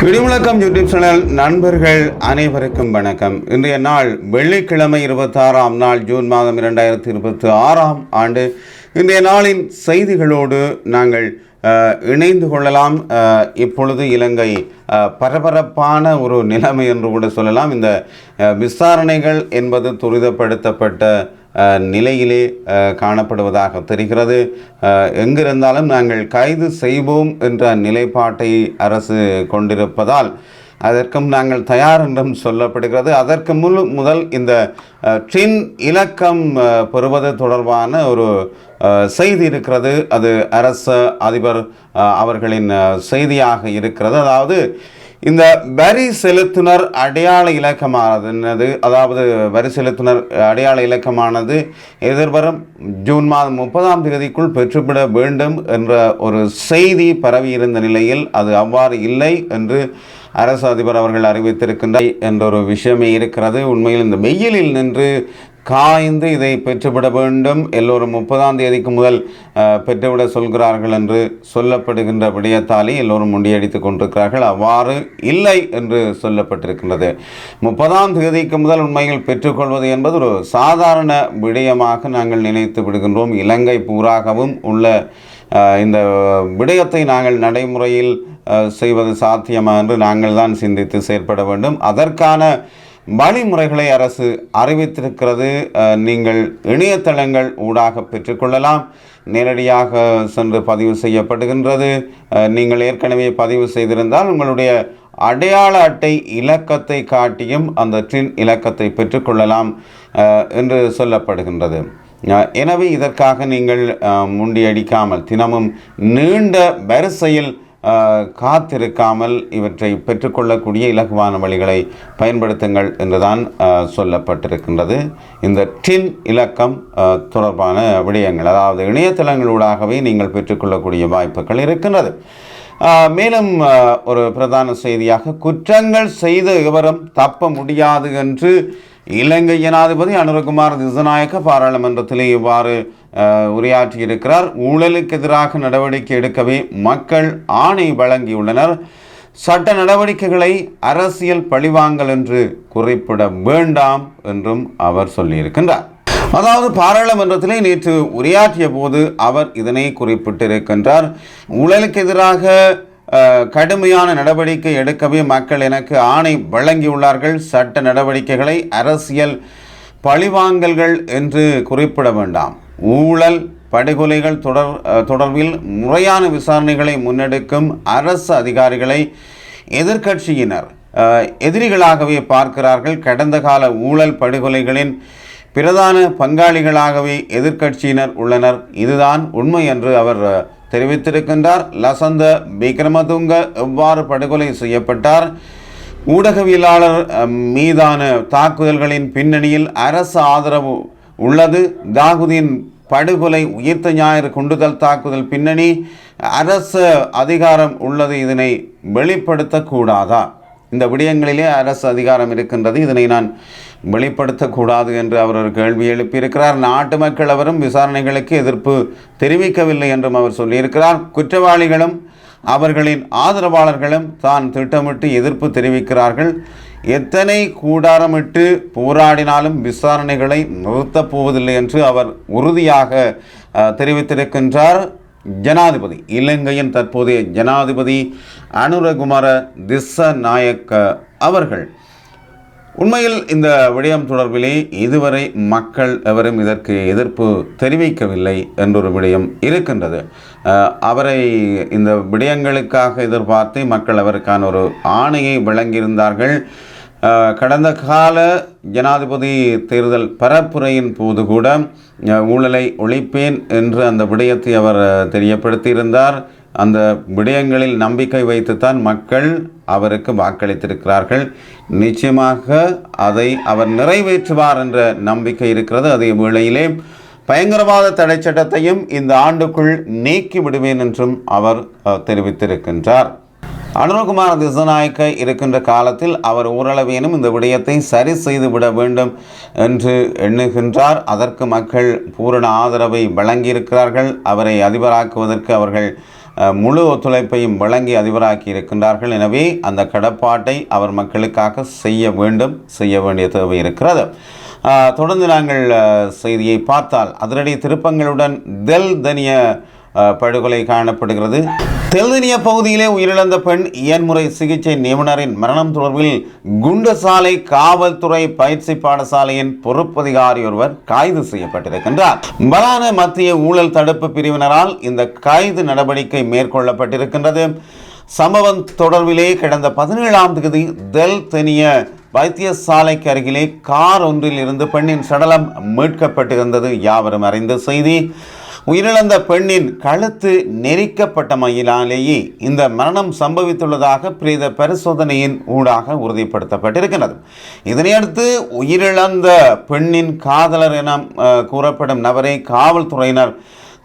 இடிமுழக்கம் YouTube channel நண்பர்கள் அனைவருக்கும் வணக்கம். இன்றைய நாள் வெள்ளிக்கிழமை 26ஆம் நாள் ஜூன் மாதம் 2026ஆம் ஆண்டு. இன்றைய நாளின் செய்திகளோடு நாங்கள் இணைந்து கொள்ளலாம். இப்பொழுது இலங்கை பரபரப்பான ஒரு நிலைமை என்று கூட சொல்லலாம். இந்த விசாரணைகள் என்பது துரிதப்படுத்தப்பட்ட நிலையிலே காணப்படுவதாக தெரிகிறது. எங்கிருந்தாலும் நாங்கள் கைது செய்வோம் என்ற நிலைப்பாட்டை அரசு கொண்டிருப்பதால் அதற்கும் நாங்கள் தயார் என்றும் சொல்லப்படுகிறது. அதற்கு முதல் இந்த டின் இலக்கம் பெறுவது தொடர்பான ஒரு செய்தி இருக்கிறது. அது அரச அதிபர் அவர்களின் செய்தியாக இருக்கிறது. அதாவது இந்த வரி செலுத்துனர் அடையாள இலக்கமானது, அதாவது வரி செலுத்துனர் அடையாள இலக்கமானது எதிர்வரும் ஜூன் மாதம் 30ஆம் தேதிக்குள் பெற்றுவிட வேண்டும் என்ற ஒரு செய்தி பரவியிருந்த நிலையில் அது அவ்வாறு இல்லை என்று அரசு அதிபர் அவர்கள் அறிவித்திருக்கின்றார் என்ற ஒரு விஷயமே இருக்கிறது. உண்மையில் இந்த வெயிலில் நின்று காய்ந்து இதை பெற்றுவிட வேண்டும், எல்லோரும் 30ஆம் தேதிக்கு முதல் பெற்றுவிட சொல்கிறார்கள் என்று சொல்லப்படுகின்ற விடயத்தாலே எல்லோரும் முண்டியடித்து கொண்டிருக்கிறார்கள். அவ்வாறு இல்லை என்று சொல்லப்பட்டிருக்கின்றது. 30ஆம் தேதிக்கு முதல் உண்மையில் பெற்றுக்கொள்வது என்பது ஒரு சாதாரண விடயமாக நாங்கள் நினைத்து விடுகின்றோம். இலங்கை பூராகவும் உள்ள இந்த விடயத்தை நாங்கள் நடைமுறையில் செய்வது சாத்தியமா என்று நாங்கள் தான் சிந்தித்து செயற்பட வேண்டும். அதற்கான வழிமுறைகளை அரசு அறிவித்திருக்கிறது. நீங்கள் இணையதளங்கள் ஊடாக பெற்றுக்கொள்ளலாம். நேரடியாக சென்று பதிவு செய்யப்படுகின்றது. நீங்கள் ஏற்கனவே பதிவு செய்திருந்தால் உங்களுடைய அடையாள அட்டை இலக்கத்தை காட்டியும் அந்த டின் இலக்கத்தை பெற்றுக்கொள்ளலாம் என்று சொல்லப்படுகின்றது. எனவே இதற்காக நீங்கள் முண்டியடிக்காமல் தினமும் நீண்ட வரிசையில் காத்திருக்காமல் இவற்றை பெற்றுக்கொள்ளக்கூடிய இலகுவான வழிகளை பயன்படுத்துங்கள் என்றுதான் சொல்லப்பட்டிருக்கின்றது. இந்த டின் இலக்கம் தொடர்பான விடயங்கள், அதாவது இணையதளங்களூடாகவே நீங்கள் பெற்றுக்கொள்ளக்கூடிய வாய்ப்புகள் இருக்கின்றது. மேலும் ஒரு பிரதான செய்தியாக, குற்றங்கள் செய்த எவரும் தப்ப முடியாது என்று இலங்கை ஜனாதிபதி அனுரகுமார் திசாநாயக்க பாராளுமன்றத்திலே இவ்வாறு உரையாற்றியிருக்கிறார். ஊழலுக்கு எதிராக நடவடிக்கை எடுக்கவே மக்கள் ஆணை வழங்கியுள்ளனர். சட்ட நடவடிக்கைகளை அரசியல் பழிவாங்கல் என்று குறிப்பிட வேண்டாம் என்றும் அவர் சொல்லியிருக்கின்றார். அதாவது பாராளுமன்றத்திலே நேற்று உரையாற்றிய போது அவர் இதனை குறிப்பிட்டிருக்கின்றார். ஊழலுக்கு எதிராக கடுமையான நடவடிக்கை எடுக்கவே மக்கள் எனக்கு ஆணை வழங்கியுள்ளார்கள். சட்ட நடவடிக்கைகளை அரசியல் பழிவாங்கல்கள் என்று குறிப்பிட வேண்டாம். ஊழல் படுகொலைகள் தொடர்பில் முறையான விசாரணைகளை முன்னெடுக்கும் அரசு அதிகாரிகளை எதிர்க்கட்சியினர் எதிரிகளாகவே பார்க்கிறார்கள். கடந்த கால ஊழல் படுகொலைகளின் பிரதான பங்காளிகளாகவே எதிர்க்கட்சியினர் உள்ளனர். இதுதான் உண்மை என்று அவர் தெரிவித்திருக்கின்றார். லசந்த விக்ரமதுங்க எவ்வாறு படுகொலை செய்யப்பட்டார்? ஊடகவியலாளர் மீதான தாக்குதல்களின் பின்னணியில் அரசு ஆதரவு உள்ளது. தாகூதின் படுகொலை, உயிர்த்த ஞாயிறு குண்டுதல் தாக்குதல் பின்னணி அரசு அதிகாரம் உள்ளது. இதனை வெளிப்படுத்தக்கூடாதா? இந்த விடயங்களிலே அரசு அதிகாரம் இருக்கின்றது, இதனை நான் வெளிப்படுத்தக்கூடாது என்று அவர் ஒரு கேள்வி எழுப்பியிருக்கிறார். நாட்டு மக்கள் அவரும் விசாரணைகளுக்கு எதிர்ப்பு தெரிவிக்கவில்லை என்றும் அவர் சொல்லியிருக்கிறார். குற்றவாளிகளும் அவர்களின் ஆதரவாளர்களும் தான் திட்டமிட்டு எதிர்ப்பு தெரிவிக்கிறார்கள். எத்தனை கூடாரமிட்டு போராடினாலும் விசாரணைகளை நிறுத்தப் போவதில்லை என்று அவர் உறுதியாக தெரிவித்திருக்கின்றார். ஜனாதிபதி, இலங்கையின் தற்போதைய ஜனாதிபதி அனுரகுமார திசாநாயக்க அவர்கள் உண்மையில் இந்த விடயம் தொடர்பிலே இதுவரை மக்கள் எவரும் இதற்கு எதிர்ப்பு தெரிவிக்கவில்லை என்றொரு விடயம் இருக்கின்றது. அவரை இந்த விடயங்களுக்காக எதிர்பார்த்து மக்கள் அவருக்கான ஒரு ஆணையை வழங்கியிருந்தார்கள். கடந்த கால ஜனாதிபதி தேர்தல் பரப்புரையின் போது கூட ஊழலை ஒழிப்பேன் என்று அந்த விடயத்தை அவர் தெரியப்படுத்தியிருந்தார். அந்த விடயங்களில் நம்பிக்கை வைத்துத்தான் மக்கள் அவருக்கு வாக்களித்திருக்கிறார்கள். நிச்சயமாக அதை அவர் நிறைவேற்றுவார் என்ற நம்பிக்கை இருக்கிறது. அதே வேளையிலே பயங்கரவாத தடை சட்டத்தையும் இந்த ஆண்டுக்குள் நீக்கி விடுவேன் என்றும் அவர் தெரிவித்திருக்கின்றார். அனுரகுமார திசாநாயக்க இருக்கின்ற காலத்தில் அவர் ஓரளவேனும் இந்த விடயத்தை சரி செய்து விட வேண்டும் என்று எண்ணுகின்றார். அதற்கு மக்கள் பூரண ஆதரவை வழங்கியிருக்கிறார்கள். அவரை அதிபராக்குவதற்கு அவர்கள் முழு ஒத்துழைப்பையும் வழங்கி அதிபராக்கி இருக்கின்றார்கள். எனவே அந்த கடப்பாட்டை அவர் மக்களுக்காக செய்ய வேண்டிய தேவை இருக்கிறது. தொடர்ந்து நாங்கள் செய்தியை பார்த்தால் அதிரடி திருப்பங்களுடன் தெல்தனிய படுகொலை காணப்படுகிறது. தெல்தனிய பகுதியிலே உயிரிழந்த பெண் இயன்முறை சிகிச்சை நிபுணரின் மரணம் தொடர்பில் குண்டசாலை காவல்துறை பயிற்சி பாடசாலையின் பொறுப்பதிகாரி ஒருவர் கைது செய்யப்பட்டிருக்கின்றார். பலான மத்திய ஊழல் தடுப்பு பிரிவினரால் இந்த கைது நடவடிக்கை மேற்கொள்ளப்பட்டிருக்கின்றது. சம்பவம் தொடர்பிலே கடந்த 17ஆம் தேதி தெல்தனிய வைத்தியசாலைக்கு அருகிலே கார் ஒன்றில் இருந்து பெண்ணின் சடலம் மீட்கப்பட்டிருந்தது யாவரும் அறிந்த செய்தி. உயிரிழந்த பெண்ணின் கழுத்து நெரிக்கப்பட்டமையினாலேயே இந்த மரணம் சம்பவித்துள்ளதாக பிரேத பரிசோதனையின் ஊடாக உறுதிப்படுத்தப்பட்டிருக்கிறது. இதனையடுத்து உயிரிழந்த பெண்ணின் காதலர் என கூறப்படும் நபரை காவல்துறையினர்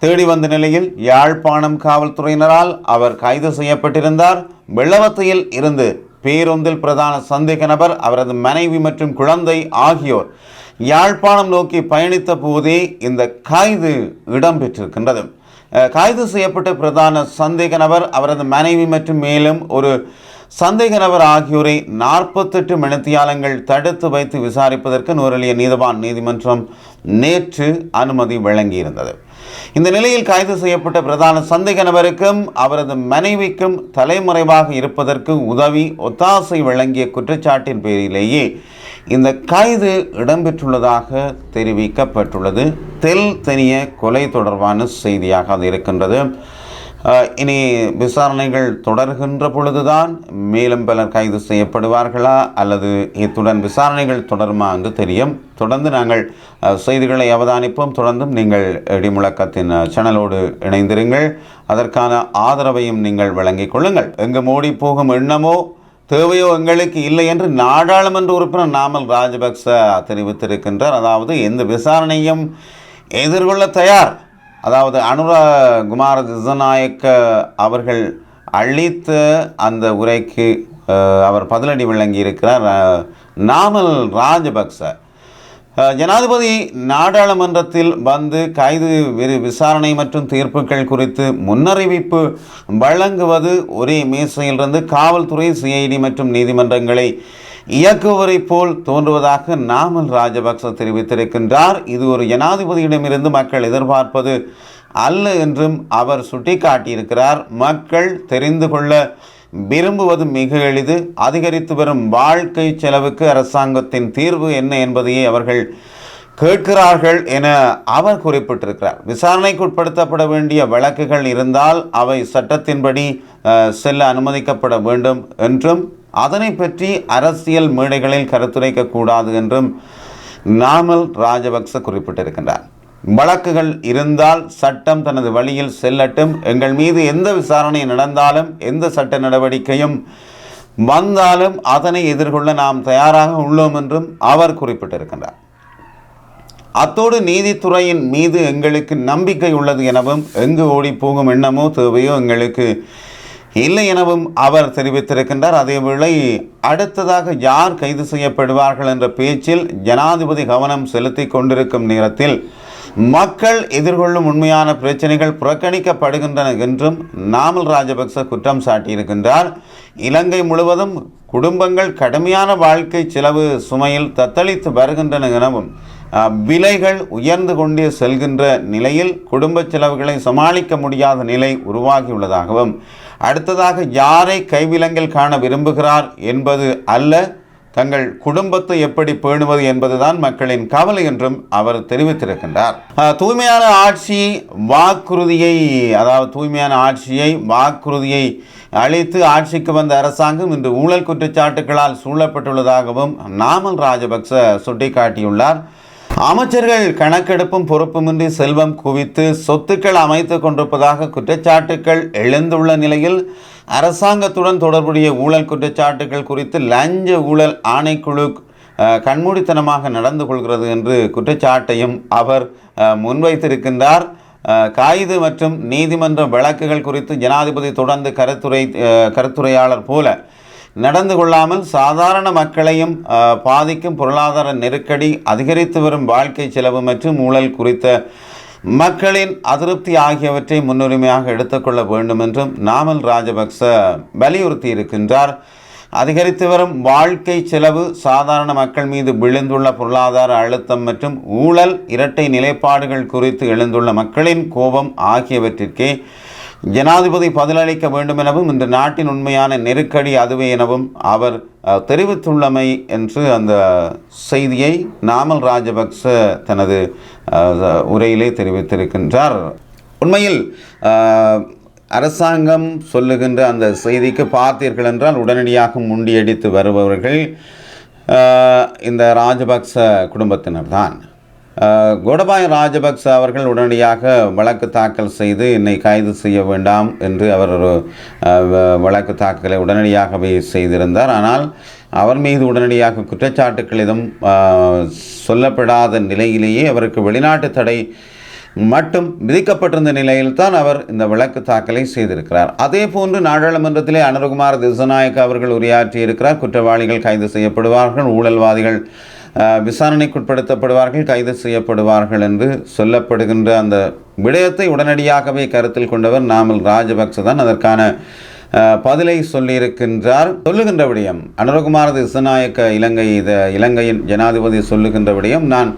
தேடி வந்த நிலையில் யாழ்ப்பாணம் காவல்துறையினரால் அவர் கைது செய்யப்பட்டிருந்தார். வெள்ளவத்தையில் இருந்து பேருந்தில் பிரதான சந்தேக நபர், அவரது மனைவி மற்றும் குழந்தை ஆகியோர் யாழ்ப்பாணம் நோக்கி பயணித்த போதே இந்த கைது இடம்பெற்றிருக்கின்றது. கைது செய்யப்பட்ட பிரதான சந்தேக நபர், அவரது மனைவி மற்றும் மேலும் ஒரு சந்தேக நபர் ஆகியோரை 48 மணித்தியாலங்கள் தடுத்து வைத்து விசாரிப்பதற்கு நுவரெலியா நீதவான் நீதிமன்றம் நேற்று அனுமதி வழங்கியிருந்தது. இந்த நிலையில் கைது செய்யப்பட்ட பிரதான சந்தேக நபருக்கும் அவரது மனைவிக்கும் தலைமறைவாக இருப்பதற்கு ஒத்தாசை வழங்கிய குற்றச்சாட்டின் பேரிலேயே இந்த கைது இடம்பெற்றுள்ளதாக தெரிவிக்கப்பட்டுள்ளது. தெல்தனிய கொலை தொடர்பான செய்தியாக அது இருக்கின்றது. இனி விசாரணைகள் தொடர்கின்ற பொழுதுதான் மேலும் பலர் கைது செய்யப்படுவார்களா அல்லது இத்துடன் விசாரணைகள் தொடருமா என்று தெரியும். தொடர்ந்து நாங்கள் செய்திகளை அவதானிப்போம். தொடர்ந்தும் நீங்கள் இடிமுழக்கத்தின் சேனலோடு இணைந்திருங்கள். அதற்கான ஆதரவையும் நீங்கள் வழங்கிக் கொள்ளுங்கள். எங்கு மோடி போகும் எண்ணமோ தேவையோ எங்களுக்கு இல்லை என்று நாடாளுமன்ற உறுப்பினர் நாமல் ராஜபக்ச தெரிவித்திருக்கின்றார். அதாவது எந்த விசாரணையும் எதிர்கொள்ள தயார். அதாவது அனுரகுமார திசாநாயக்க அவர்கள் அளித்த அந்த உரைக்கு அவர் பதிலடி வழங்கியிருக்கிறார். நாமல் ராஜபக்ச ஜனாதிபதி நாடாளுமன்றத்தில் வந்து கைது விசாரணை மற்றும் தீர்ப்புகள் குறித்து முன்னறிவிப்பு வழங்குவது ஒரே மேசையிலிருந்து காவல்துறை, சிஐடி மற்றும் நீதிமன்றங்களை இயக்குவரை போல் தோன்றுவதாக நாமல் ராஜபக்ச தெரிவித்திருக்கின்றார். இது ஒரு ஜனாதிபதியிடமிருந்து மக்கள் எதிர்பார்ப்பது அல்ல என்றும் அவர் சுட்டிக்காட்டியிருக்கிறார். மக்கள் தெரிந்து கொள்ள விரும்புவது மிக எளிது. அதிகரித்து வரும் வாழ்க்கை செலவுக்கு அரசாங்கத்தின் தீர்வு என்ன என்பதையே அவர்கள் கேட்கிறார்கள் என அவர் குறிப்பிட்டிருக்கிறார். விசாரணைக்கு உட்படுத்தப்பட வேண்டிய வழக்குகள் இருந்தால் அவை சட்டத்தின்படி செல்ல அனுமதிக்கப்பட வேண்டும் என்றும் அதனை பற்றி அரசியல் மேடைகளில் கருத்துரைக்கக்கூடாது என்றும் நாமல் ராஜபக்ச குறிப்பிட்டிருக்கின்றார். வழக்குகள் இருந்தால் சட்டம் தனது வழியில் செல்லட்டும். எங்கள் மீது எந்த விசாரணை நடந்தாலும் எந்த சட்ட நடவடிக்கையும் வந்தாலும் அதனை எதிர்கொள்ள நாம் தயாராக உள்ளோம் என்றும் அவர் குறிப்பிட்டிருக்கின்றார். அத்தோடு நீதித்துறையின் மீது எங்களுக்கு நம்பிக்கை உள்ளது எனவும் எங்கு ஓடி போகும் எண்ணமோ தேவையோ எங்களுக்கு இல்லை எனவும் அவர் தெரிவித்திருக்கின்றார். அதேவேளை அடுத்ததாக யார் கைது செய்யப்படுவார்கள் என்ற பேச்சில் ஜனாதிபதி கவனம் செலுத்தி கொண்டிருக்கும் நேரத்தில் மக்கள் எதிர்கொள்ளும் உண்மையான பிரச்சனைகள் புறக்கணிக்கப்படுகின்றன என்றும் நாமல் ராஜபக்ச குற்றம் சாட்டியிருக்கின்றார். இலங்கை முழுவதும் குடும்பங்கள் கடுமையான வாழ்க்கை செலவு சுமையில் தத்தளித்து வருகின்றன எனவும் விலைகள் உயர்ந்து கொண்டே செல்கின்ற நிலையில் குடும்ப செலவுகளை சமாளிக்க முடியாத நிலை உருவாகியுள்ளதாகவும் அடுத்ததாக யாரை கைவிலங்கில் காண விரும்புகிறார் என்பது அல்ல, தங்கள் குடும்பத்தை எப்படி பேணுவது என்பதுதான் மக்களின் கவலை என்றும் அவர் தெரிவித்திருக்கின்றார். தூய்மையான ஆட்சியை வாக்குறுதியை அளித்து ஆட்சிக்கு வந்த அரசாங்கம் இன்று ஊழல் குற்றச்சாட்டுகளால் சூழப்பட்டுள்ளதாகவும் நாமல் ராஜபக்ச சுட்டிக்காட்டியுள்ளார். அமைச்சர்கள் கணக்கெடுப்பும் பொறுப்புமின்றி செல்வம் குவித்து சொத்துக்கள் அமைத்து கொண்டிருப்பதாக குற்றச்சாட்டுக்கள் எழுந்துள்ள நிலையில் அரசாங்கத்துடன் தொடர்புடைய ஊழல் குற்றச்சாட்டுகள் குறித்து லஞ்ச ஊழல் ஆணைக்குழு கண்மூடித்தனமாக நடந்து கொள்கிறது என்று குற்றச்சாட்டையும் அவர் முன்வைத்திருக்கின்றார். கைது மற்றும் நீதிமன்ற வழக்குகள் குறித்து ஜனாதிபதி தொடர்ந்து கருத்துரையாளர் போல நடந்து கொள்ளாமல் சாதாரண மக்களையும் பாதிக்கும் பொருளாதார நெருக்கடி, அதிகரித்து வரும் வாழ்க்கை செலவு மற்றும் ஊழல் குறித்த மக்களின் அதிருப்தி ஆகியவற்றை முன்னுரிமையாக எடுத்துக்கொள்ள வேண்டும் என்றும் நாமல் ராஜபக்ச வலியுறுத்தி இருக்கின்றார். அதிகரித்து வரும் வாழ்க்கை செலவு, சாதாரண மக்கள் மீது விழுந்துள்ள பொருளாதார அழுத்தம் மற்றும் ஊழல், இரட்டை நிலைப்பாடுகள் குறித்து எழுந்துள்ள மக்களின் கோபம் ஆகியவற்றிற்கே ஜனாதிபதி பதிலளிக்க வேண்டும் எனவும் இந்த நாட்டின் உண்மையான நெருக்கடி அதுவே எனவும் அவர் தெரிவித்துள்ளமை என்று அந்த செய்தியை நாமல் ராஜபக்ச தனது உரையிலே தெரிவித்திருக்கின்றார். உண்மையில் அரசாங்கம் சொல்லுகின்ற அந்த செய்திக்கு பார்த்தீர்கள் என்றால் உடனடியாக முண்டியடித்து வருபவர்கள் இந்த ராஜபக்ச குடும்பத்தினர் தான். கோடபாய ராஜபக்ச அவர்கள் உடனடியாக வழக்கு தாக்கல் செய்து என்னை கைது செய்ய வேண்டாம் என்று அவர் ஒரு வழக்கு தாக்கலை உடனடியாகவே செய்திருந்தார். ஆனால் அவர் மீது உடனடியாக குற்றச்சாட்டுக்கள் எதுவும் சொல்லப்படாத நிலையிலேயே அவருக்கு வெளிநாட்டு தடை மட்டும் விதிக்கப்பட்டிருந்த நிலையில்தான் அவர் இந்த வழக்கு தாக்கலை செய்திருக்கிறார். அதே போன்று நாடாளுமன்றத்திலே அனுரகுமார திசாநாயக்க அவர்கள் உரையாற்றியிருக்கிறார். குற்றவாளிகள் கைது செய்யப்படுவார்கள், ஊழல்வாதிகள் விசாரணைக்குட்படுத்தப்படுவார்கள், கைது செய்யப்படுவார்கள் என்று சொல்லப்படுகின்ற அந்த விடயத்தை உடனடியாகவே கருத்தில் கொண்டவர் நாமல் ராஜபக்ச தான். அதற்கான பதிலை சொல்லியிருக்கின்றார். சொல்லுகின்ற விடயம் அனுரகுமார திசாநாயக்க இலங்கையின் ஜனாதிபதி சொல்லுகின்ற விடயம், நான்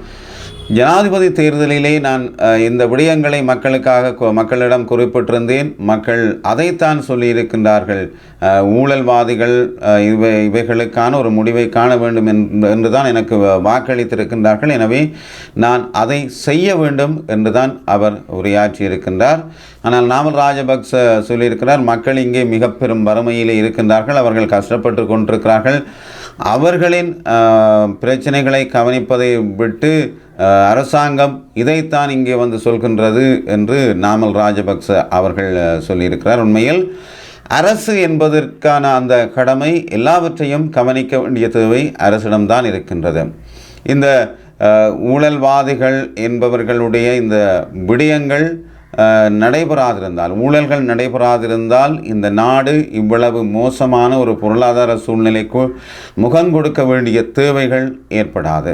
ஜனாதிபதி தேர்தலிலே நான் இந்த விடயங்களை மக்களிடம் குறிப்பிட்டிருந்தேன். மக்கள் அதைத்தான் சொல்லியிருக்கின்றார்கள். ஊழல்வாதிகள் இவைகளுக்கான ஒரு முடிவை காண வேண்டும் என்று தான் எனக்கு வாக்களித்திருக்கின்றார்கள். எனவே நான் அதை செய்ய வேண்டும் என்று தான் அவர் உரையாற்றியிருக்கின்றார். ஆனால் நாமல் ராஜபக்ச சொல்லியிருக்கிறார், மக்கள் இங்கே மிக பெரும் வறுமையிலே இருக்கின்றார்கள், அவர்கள் கஷ்டப்பட்டு கொண்டிருக்கிறார்கள், அவர்களின் பிரச்சனைகளை கவனிப்பதை விட்டு அரசாங்கம் இதைத்தான் இங்கே வந்து சொல்கின்றது என்று நாமல் ராஜபக்ச அவர்கள் சொல்லியிருக்கிறார். உண்மையில் அரசு என்பதற்கான அந்த கடமை எல்லாவற்றையும் கவனிக்க வேண்டிய தேவை அரசிடம்தான் இருக்கின்றது. இந்த ஊழல்வாதிகள் என்பவர்களுடைய இந்த விடயங்கள் நடைபெறாதிருந்தால், ஊழல்கள் நடைபெறாதிருந்தால் இந்த நாடு இவ்வளவு மோசமான ஒரு பொருளாதார சூழ்நிலைக்கு முகம் கொடுக்க வேண்டிய தேவைகள் ஏற்படாது.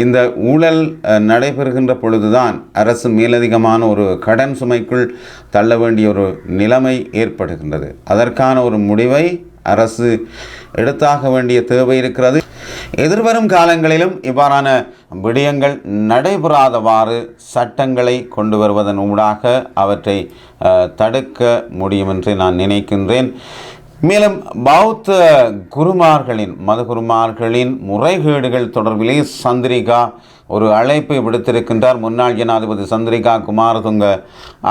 இந்த ஊழல் நடைபெறுகின்ற பொழுதுதான் அரசு மேலதிகமான ஒரு கடன் சுமைக்குள் தள்ள வேண்டிய ஒரு நிலைமை ஏற்படுகின்றது. அதற்கான ஒரு முடிவை அரசு எடுத்தாக வேண்டிய தேவை இருக்கிறது. எதிர்வரும் காலங்களிலும் இவ்வாறான விடயங்கள் நடைபெறாதவாறு சட்டங்களை கொண்டு வருவதன் ஊடாக அவற்றை தடுக்க முடியும் என்று நான் நினைக்கின்றேன். மேலும் பௌத்த மதகுருமார்களின் முறைகேடுகள் தொடர்பிலே சந்திரிகா ஒரு அழைப்பை விடுத்திருக்கின்றார். முன்னாள் ஜனாதிபதி சந்திரிகா குமாரதுங்க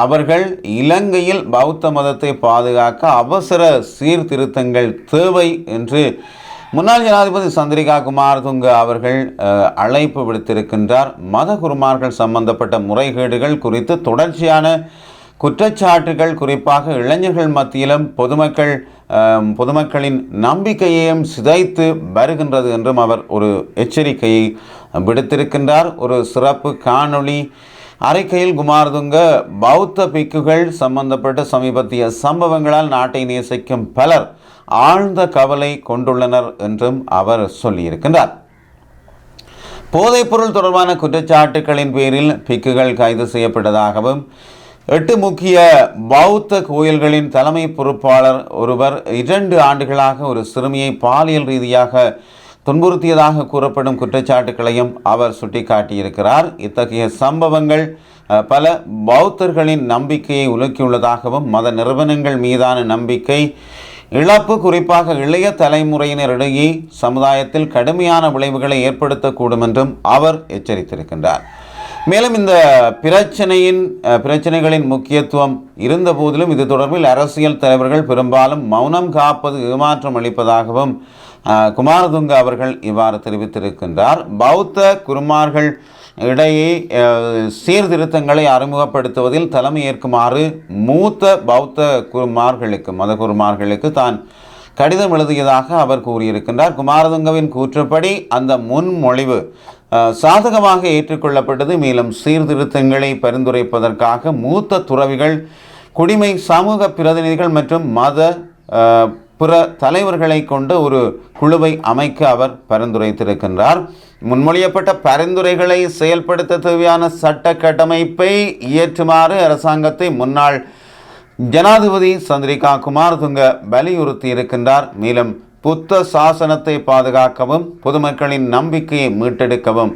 அவர்கள் இலங்கையில் பௌத்த மதத்தை பாதுகாக்க அவசர சீர்திருத்தங்கள் தேவை என்று முன்னாள் ஜனாதிபதி சந்திரிகா குமாரதுங்க அவர்கள் அழைப்பு விடுத்திருக்கின்றார். மதகுருமார்கள் சம்பந்தப்பட்ட முறைகேடுகள் குறித்து தொடர்ச்சியான குற்றச்சாட்டுகள் குறிப்பாக இளைஞர்கள் மத்தியிலும் பொதுமக்களின் நம்பிக்கையையும் சிதைத்து வருகின்றது என்றும் அவர் ஒரு எச்சரிக்கையை விடுத்திருக்கின்றார். ஒரு சிறப்பு காணொளி அறிக்கையில் குமாரதுங்க பௌத்த பிக்குகள் சம்பந்தப்பட்ட சமீபத்திய சம்பவங்களால் நாட்டை நேசிக்கும் பலர் ஆழ்ந்த கவலை கொண்டுள்ளனர் என்றும் அவர் சொல்லியிருக்கின்றார். போதைப்பொருள் தொடர்பான குற்றச்சாட்டுகளின் பேரில் பிக்குகள் கைது செய்யப்பட்டதாகவும் 8 முக்கிய பௌத்த கோயில்களின் தலைமை பொறுப்பாளர் ஒருவர் 2 ஆண்டுகளாக ஒரு சிறுமியை பாலியல் ரீதியாக துன்புறுத்தியதாக கூறப்படும் குற்றச்சாட்டுகளையும் அவர் சுட்டிக்காட்டியிருக்கிறார். இத்தகைய சம்பவங்கள் பல பௌத்தர்களின் நம்பிக்கையை உலுக்கியுள்ளதாகவும் மத நிறுவனங்கள் மீதான நம்பிக்கை இழப்பு குறிப்பாக இளைய தலைமுறையினரிடையே சமுதாயத்தில் கடுமையான விளைவுகளை ஏற்படுத்தக்கூடும் என்றும் அவர் எச்சரித்திருக்கின்றார். மேலும் இந்த பிரச்சனைகளின் முக்கியத்துவம் இருந்த போதிலும் இது தொடர்பில் அரசியல் தலைவர்கள் பெரும்பாலும் மௌனம் காப்பது ஏமாற்றம் அளிப்பதாகவும் குமாரதுங்க அவர்கள் இவ்வாறு தெரிவித்திருக்கின்றார். பௌத்த குருமார்கள் இடையே சீர்திருத்தங்களை அறிமுகப்படுத்துவதில் தலைமை ஏற்குமாறு மூத்த பௌத்த மதகுருமார்களுக்கு தான் கடிதம் எழுதியதாக அவர் கூறியிருக்கின்றார். குமாரதுங்கவின் கூற்றுப்படி அந்த முன்மொழிவு சாதகமாக ஏற்றுக்கொள்ளப்பட்டது. மேலும் சீர்திருத்தங்களை பரிந்துரைப்பதற்காக மூத்த துறவிகள், குடிமை சமூக பிரதிநிதிகள் மற்றும் மத பிற தலைவர்களை கொண்டு ஒரு குழுவை அமைக்க அவர் பரிந்துரைத்திருக்கின்றார். முன்மொழியப்பட்ட பரிந்துரைகளை செயல்படுத்த தேவையான சட்ட கட்டமைப்பை இயற்றுமாறு அரசாங்கத்தை முன்னாள் ஜனாதிபதி சந்திரிகா குமாரதுங்க வலியுறுத்தி இருக்கின்றார். மேலும் புத்த சாசனத்தை பாதுகாக்கவும் பொதுமக்களின் நம்பிக்கையை மீட்டெடுக்கவும்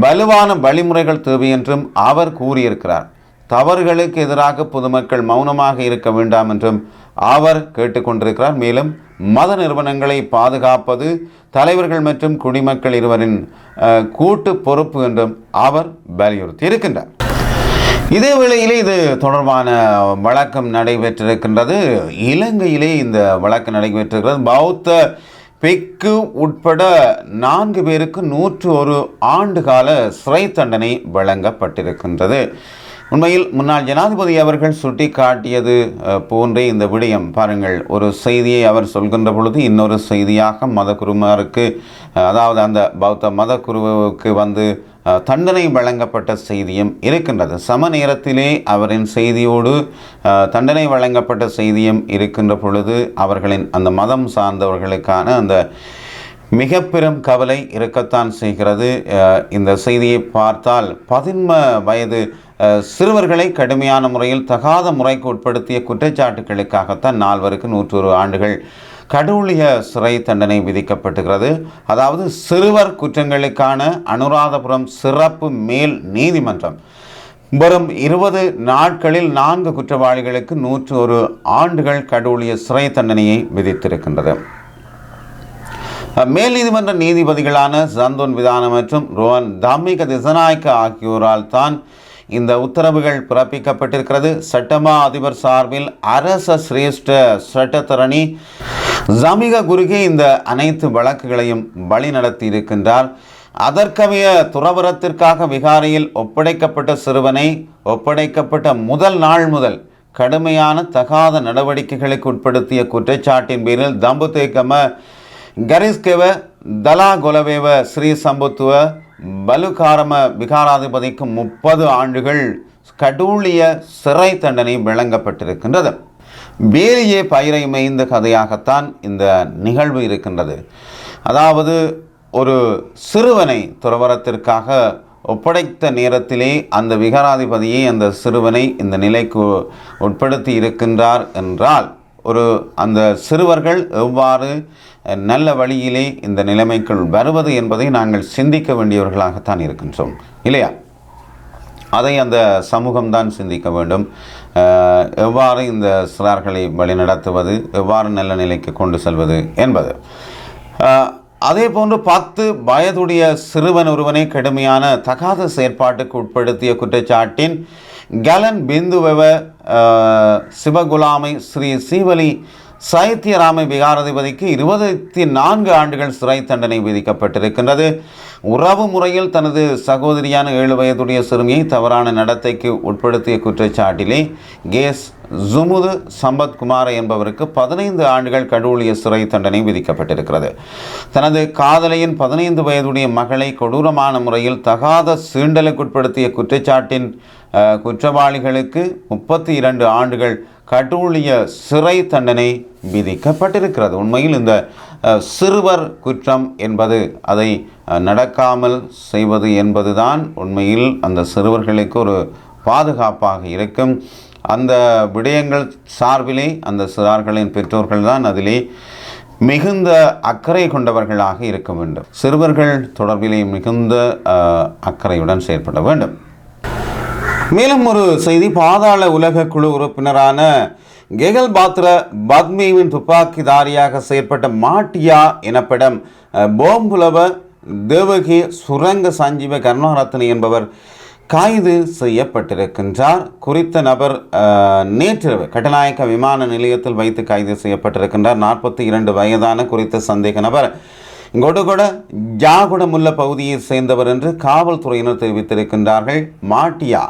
வலுவான வழிமுறைகள் தேவை என்றும் அவர் கூறியிருக்கிறார். தவறுகளுக்கு எதிராக பொதுமக்கள் மௌனமாக இருக்க வேண்டாம் என்றும் அவர் கேட்டுக்கொண்டிருக்கிறார். மேலும் மத நிறுவனங்களை பாதுகாப்பது தலைவர்கள் மற்றும் குடிமக்கள் இருவரின் கூட்டு பொறுப்பு என்றும் அவர் வலியுறுத்தி இருக்கின்றார். இதே வேளையிலே இது தொடர்பான வழக்கம் நடைபெற்றிருக்கின்றது. இலங்கையிலே இந்த வழக்கு நடைபெற்றிருக்கிறது. பௌத்த பிக்கு உட்பட 4 பேருக்கு 101 ஆண்டுகால சிறை தண்டனை வழங்கப்பட்டிருக்கின்றது. உண்மையில் முன்னாள் ஜனாதிபதி அவர்கள் சுட்டி காட்டியது போன்றே இந்த விடயம் பாருங்கள். ஒரு செய்தியை அவர் சொல்கின்ற பொழுது இன்னொரு செய்தியாக மதகுருமாருக்கு, அதாவது அந்த பௌத்த மதகுருவுக்கு தண்டனை வழங்கப்பட்ட செய்தியும் இருக்கின்றது. சம நேரத்திலே அவரின் செய்தியோடு தண்டனை வழங்கப்பட்ட செய்தியும் இருக்கின்ற பொழுது அவர்களின் அந்த மதம் சார்ந்தவர்களுக்கான அந்த மிக பெரும் கவலை இருக்கத்தான் செய்கிறது. இந்த செய்தியை பார்த்தால் 11 வயது சிறுவர்களை கடுமையான முறையில் தகாத முறைக்கு உட்படுத்திய குற்றச்சாட்டுகளுக்காகத்தான் 4 101 ஆண்டுகள் கடூழிய சிறை தண்டனை விதிக்கப்பட்டுகிறது. அதாவது சிறுவர் குற்றங்களுக்கான அனுராதபுரம் சிறப்பு மேல் நீதிமன்றம் வரும் 20 நாட்களில் 4 குற்றவாளிகளுக்கு 101 ஆண்டுகள் கடூழிய சிறை தண்டனையை விதித்திருக்கின்றது. மேல் நீதிமன்ற நீதிபதிகளான சந்தோன் விதான மற்றும் ரோஹன் தாமிக திசநாயக்க ஆகியோரால் தான் இந்த உத்தரவுகள் பிறப்பிக்கப்பட்டிருக்கிறது. சட்டமா அதிபர் சார்பில் அரச சிரேஷ்ட சட்டத்தரணி ஜமிக குருகே இந்த அனைத்து வழக்குகளையும் வழிநடத்தி இருக்கின்றார். அதற்கமைய துறவரத்திற்காக விகாரையில் ஒப்படைக்கப்பட்ட சிறுவனை ஒப்படைக்கப்பட்ட முதல் நாள் முதல் கடுமையான தகாத நடவடிக்கைகளுக்கு உட்படுத்திய குற்றச்சாட்டின் பேரில் தம்புதேகம கரிஸ்கெவ தலா கொலவேவ ஸ்ரீ சம்புத்துவ பலுகாரம விகாராதிபதிக்கு 30 ஆண்டுகள் கடூழிய சிறை தண்டனை வழங்கப்பட்டிருக்கின்றது. வேலியே பயிரை மேய்ந்த கதையாகத்தான் இந்த நிகழ்வு இருக்கின்றது. அதாவது ஒரு சிறுவனை துறவரத்திற்காக ஒப்படைத்த நேரத்திலே அந்த விகாராதிபதியை அந்த சிறுவனை இந்த நிலைக்கு உட்படுத்தி இருக்கின்றார் என்றால் அந்த சிறுவர்கள் எவ்வாறு நல்ல வழியிலே இந்த நிலைமைக்குள் வருவது என்பதை நாங்கள் சிந்திக்க வேண்டியவர்களாகத்தான் இருக்கின்றோம், இல்லையா? அதை அந்த சமூகம்தான் சிந்திக்க வேண்டும். எவ்வாறு இந்த சிறார்களை வழிநடத்துவது, எவ்வாறு நல்ல நிலைக்கு கொண்டு செல்வது என்பது. அதே போன்று 10 வயதுடைய சிறுவன் ஒருவனை கடுமையான தகாத செயற்பாட்டுக்கு உட்படுத்திய குற்றச்சாட்டின் கலன் பிந்துவெவ சிவகுலாமை ஸ்ரீ சீவலி சைத்தியராம விகாராதிபதிக்கு 24 ஆண்டுகள் சிறை தண்டனை விதிக்கப்பட்டிருக்கின்றது. உறவு முறையில் தனது சகோதரியான 7 வயதுடைய சிறுமியை தவறான நடத்தைக்கு உட்படுத்திய குற்றச்சாட்டிலே கேஸ் ஜுமுது சம்பத்குமார் என்பவருக்கு 15 ஆண்டுகள் கடூழிய சிறை தண்டனை விதிக்கப்பட்டிருக்கிறது. தனது காதலியின் 15 வயதுடைய மகளை கொடூரமான முறையில் தகாத சீண்டலுக்குட்படுத்திய குற்றச்சாட்டின் குற்றவாளிகளுக்கு 32 ஆண்டுகள் கடூழிய சிறை தண்டனை விதிக்கப்பட்டிருக்கிறது. உண்மையில் இந்த சிறுவர் குற்றம் என்பது அதை நடக்காமல் செய்வது என்பதுதான் உண்மையில் அந்த சிறுவர்களுக்கு ஒரு பாதுகாப்பாக இருக்கும். அந்த விடயங்கள் சார்பிலே அந்த சிறார்களின் பெற்றோர்கள் தான் அதிலே மிகுந்த அக்கறை கொண்டவர்களாக இருக்க வேண்டும். சிறுவர்கள் தொடர்பிலே மிகுந்த அக்கறையுடன் செயல்பட வேண்டும். மேலும் ஒரு செய்தி, பாதாள உலக குழு உறுப்பினரான கெகல் பாத்ர பத்மியின் துப்பாக்கிதாரியாக செயற்பட்ட மாட்டியா எனப்படும் போம்புலவ தேவகி சுரங்க சஞ்சீவ கருணாரத்ன என்பவர் கைது செய்யப்பட்டிருக்கின்றார். குறித்த நபர் நேற்றிரவு கட்டநாயக்க விமான நிலையத்தில் வைத்து கைது செய்யப்பட்டிருக்கின்றார். 42 வயதான குறித்த சந்தேக நபர் கொடகொட ஜாகுடமுல்ல பகுதியை சேர்ந்தவர் என்று காவல்துறையினர் தெரிவித்திருக்கின்றார்கள். மாட்டியா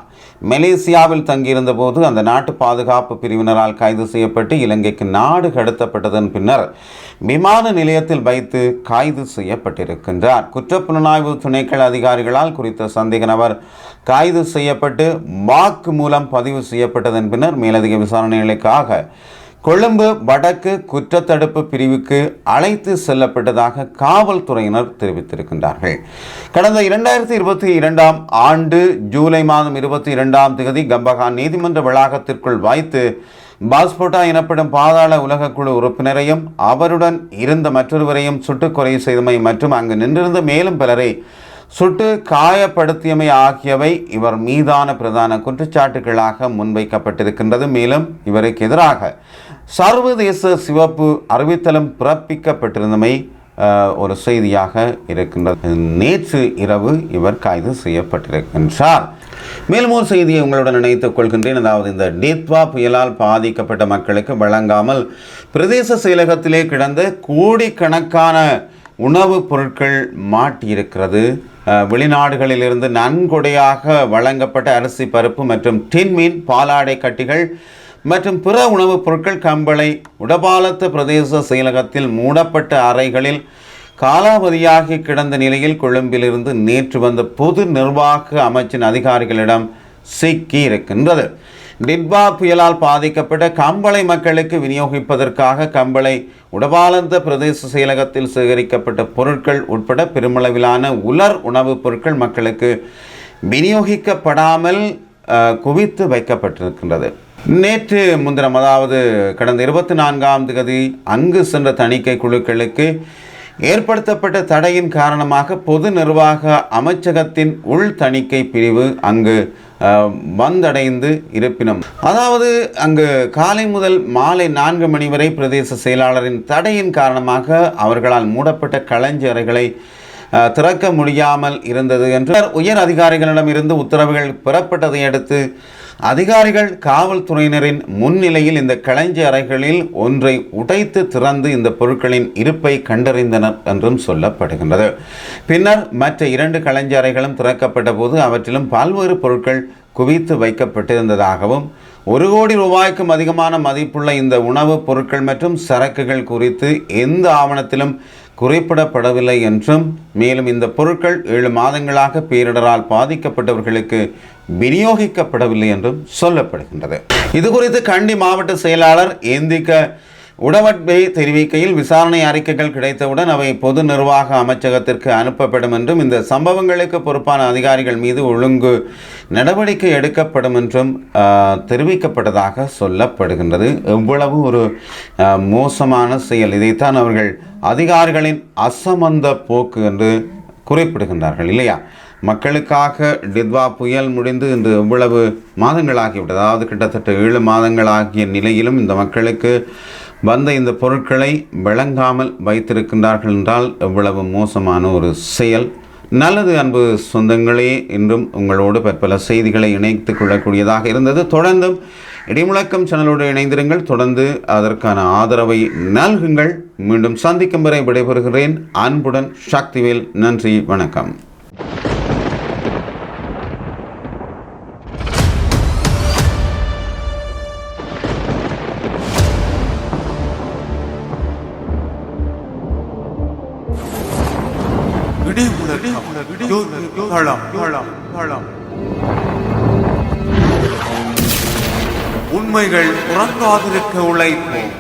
மலேசியாவில் தங்கியிருந்த போது அந்த நாட்டு பாதுகாப்பு பிரிவினரால் கைது செய்யப்பட்டு இலங்கைக்கு நாடு கடத்தப்பட்டதன் பின்னர் விமான நிலையத்தில் வைத்து கைது செய்யப்பட்டிருக்கின்றார். குற்றப்புலனாய்வு துணைக்கள அதிகாரிகளால் குறித்த சந்தேக நபர் கைது செய்யப்பட்டு வாக்கு மூலம் பதிவு செய்யப்பட்டதன் பின்னர் மேலதிக விசாரணைகளுக்காக கொழும்பு வடக்கு குற்றத்தடுப்பு பிரிவுக்கு அழைத்து செல்லப்பட்டதாக காவல்துறையினர் தெரிவித்திருக்கின்றார்கள். கடந்த 2022 ஆண்டு ஜூலை மாதம் 22ஆம் தேதி கம்பஹான் நீதிமன்ற வளாகத்திற்குள் வைத்து பாஸ்போட்டா எனப்படும் பாதாள உலகக்குழு உறுப்பினரையும் அவருடன் இருந்த மற்றொருவரையும் சுட்டுக் கொலை செய்தமை மற்றும் அங்கு நின்றிருந்த மேலும் பலரை சுட்டு காயப்படுத்தியமை ஆகியவை இவர் மீதான பிரதான குற்றச்சாட்டுகளாக முன்வைக்கப்பட்டிருக்கின்றது. மேலும் இவருக்கு எதிராக சர்வதேச சிவப்பு அறிவித்தலும் பிறப்பிக்கப்பட்டிருந்தமை ஒரு செய்தியாக இருக்கின்றது. நேற்று இரவு இவர் கைது செய்யப்பட்டிருக்கின்றார். மேலும் ஒரு செய்தியை உங்களுடன் இணைத்துக் கொள்கின்றேன். அதாவது இந்த டித்வா புயலால் பாதிக்கப்பட்ட மக்களுக்கு வழங்காமல் பிரதேச செயலகத்திலே கிடந்த கோடிக்கணக்கான உணவுப் பொருட்கள் மாட்டியிருக்கிறது. வெளிநாடுகளிலிருந்து நன்கொடையாக வழங்கப்பட்ட அரிசி, பருப்பு மற்றும் டின்மீன், பாலாடை கட்டிகள் மற்றும் பிற உணவுப் பொருட்கள் கம்பளை உடபாலத்த பிரதேச செயலகத்தில் மூடப்பட்ட அறைகளில் காலாவதியாகி கிடந்த நிலையில் கொழும்பிலிருந்து நேற்று வந்த பொது நிர்வாக அமைச்சின் அதிகாரிகளிடம் சிக்கி இருக்கின்றது. டிட்வா புயலால் பாதிக்கப்பட்ட கம்பளை மக்களுக்கு விநியோகிப்பதற்காக கம்பளை உடபாலந்த பிரதேச செயலகத்தில் சேகரிக்கப்பட்ட பொருட்கள் உட்பட பெருமளவிலான உலர் உணவுப் பொருட்கள் மக்களுக்கு விநியோகிக்கப்படாமல் குவித்து வைக்கப்பட்டிருக்கின்றது. நேற்று முன்தினம், அதாவது கடந்த 24ஆம் தேதி அங்கு சென்ற தணிக்கை குழுக்களுக்கு ஏற்படுத்தப்பட்ட தடையின் காரணமாக பொது நிர்வாக அமைச்சகத்தின் உள் தணிக்கை பிரிவு அங்கு வந்தடைந்து இருப்பினும், அதாவது அங்கு காலை முதல் மாலை 4 மணி வரை பிரதேச செயலாளரின் தடையின் காரணமாக அவர்களால் மூடப்பட்ட களஞ்சியறைகளை திறக்க முடியாமல் இருந்தது என்று உயர் அதிகாரிகளிடம் இருந்து உத்தரவுகள் பெறப்பட்டதை அடுத்து அதிகாரிகள் காவல்துறையினரின் முன்னிலையில் இந்த களஞ்சிய அறைகளில் ஒன்றை உடைத்து திறந்து இந்த பொருட்களின் இருப்பை கண்டறிந்தனர் என்றும் சொல்லப்படுகின்றது. பின்னர் மற்ற 2 களஞ்சிய அறைகளும் திறக்கப்பட்ட போது அவற்றிலும் பல்வேறு பொருட்கள் குவித்து வைக்கப்பட்டிருந்ததாகவும் 1 கோடி ரூபாய்க்கும் அதிகமான மதிப்புள்ள இந்த உணவுப் பொருட்கள் மற்றும் சரக்குகள் குறித்து எந்த ஆவணத்திலும் குறிப்பிடப்படவில்லை என்றும், மேலும் இந்த பொருட்கள் 7 மாதங்களாக பேரிடரால் பாதிக்கப்பட்டவர்களுக்கு விநியோகிக்கப்படவில்லை என்றும் சொல்லப்படுகின்றது. இது குறித்து கண்டி மாவட்ட செயலாளர் ஏந்திக்க உடவட்பே தெரிவிக்கையில், விசாரணை அறிக்கைகள் கிடைத்தவுடன் அவை பொது நிர்வாக அமைச்சகத்திற்கு அனுப்பப்படும் என்றும், இந்த சம்பவங்களுக்கு பொறுப்பான அதிகாரிகள் மீது ஒழுங்கு நடவடிக்கை எடுக்கப்படும் என்றும் தெரிவிக்கப்பட்டதாக சொல்லப்படுகின்றது. எவ்வளவு ஒரு மோசமான செயல்! இதைத்தான் அவர்கள் அதிகாரிகளின் அசமந்த போக்கு என்று குறிப்பிடுகின்றார்கள், இல்லையா? மக்களுக்காக டித்வா புயல் முடிந்து இன்று எவ்வளவு மாதங்களாகிவிட்டது, அதாவது கிட்டத்தட்ட 7 மாதங்களாகிய நிலையிலும் இந்த மக்களுக்கு வந்த இந்த பொருட்களை வழங்காமல் வைத்திருக்கின்றார்கள் என்றால் எவ்வளவு மோசமான ஒரு செயல். நல்லது அன்பு சொந்தங்களே, இன்றும் உங்களோடு பற்பல செய்திகளை இணைத்துக் கொள்ளக்கூடியதாக இருந்தது. தொடர்ந்தும் இடிமுழக்கம் சேனலோடு இணைந்திருங்கள். தொடர்ந்து அதற்கான ஆதரவை நல்குங்கள். மீண்டும் சந்திக்கும் வரை விடைபெறுகிறேன். அன்புடன் சக்திவேல். நன்றி, வணக்கம். உண்மைகள் உறங்காதிருக்க உழைப்போம்.